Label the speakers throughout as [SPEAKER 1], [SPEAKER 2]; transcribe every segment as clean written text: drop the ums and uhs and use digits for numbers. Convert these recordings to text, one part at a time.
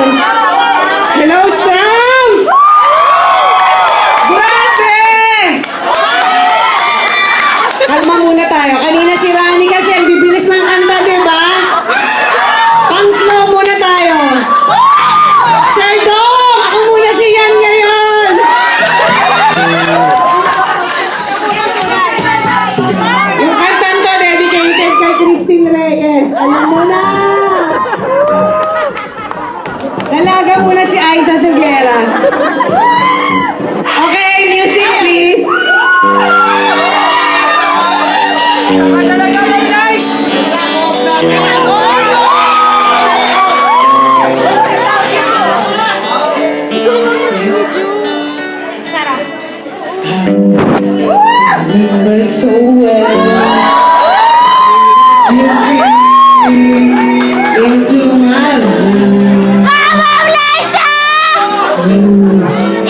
[SPEAKER 1] Hello, Strams! Grabe! Kalma muna tayo. Kanina si Rani kasi ang bibilis ng kanta, di ba? Pang-slow muna tayo. Sir Dom! Ako muna si Yan ngayon! Yung kantan to, dedicated kay Christine Reyes. Alam mo na! Dalaga muna si Aiza Sugera. Okay, music please.
[SPEAKER 2] Talaga mo, guys!
[SPEAKER 1] Remember so well. You came into my room.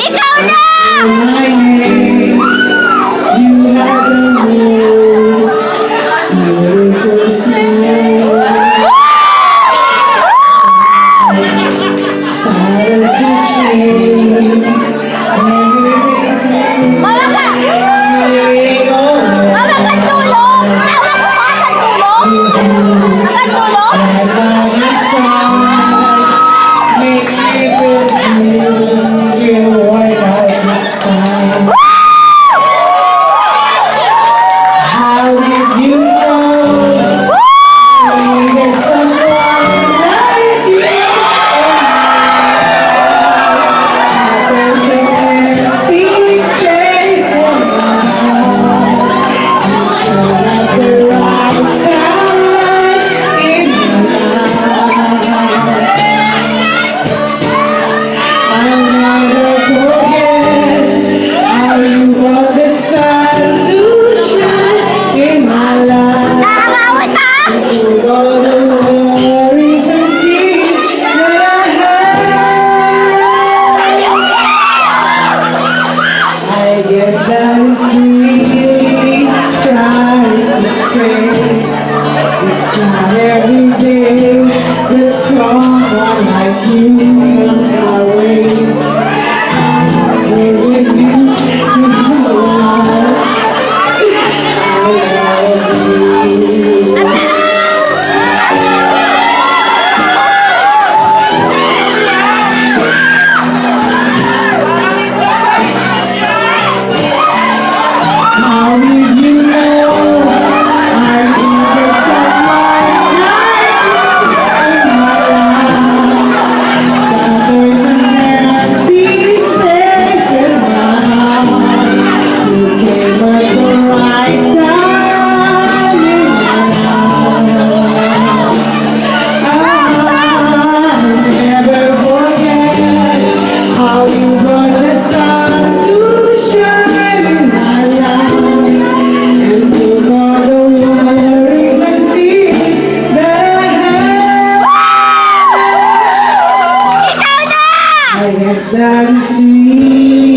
[SPEAKER 3] Ikaw na!
[SPEAKER 1] My name. You have the most beautiful smile. Started to change.
[SPEAKER 3] Mama ka! Mama ka tulong! Mama ko ka tulong! Ang tulong?
[SPEAKER 1] Makes me feel good. You are just fine. How did you know? There's someone like you. There's an empty space in my heart. At the right time in my life. I'll never forget how you brought the sun to shine in my life.
[SPEAKER 3] Nakakawit ha?
[SPEAKER 1] Took all the worries and fears that I had. I guess that is really trying to say it's not every day that someone like you comes my way. When you know I love you. How did you know I needed someone like you in my life? But there's an empty space in my heart. You came at the right time in my life. I'll never forget how you brought the sun to shine in my life. And took all the worries and fears that I had.
[SPEAKER 3] Ikaw na!
[SPEAKER 1] I guess that is sweet.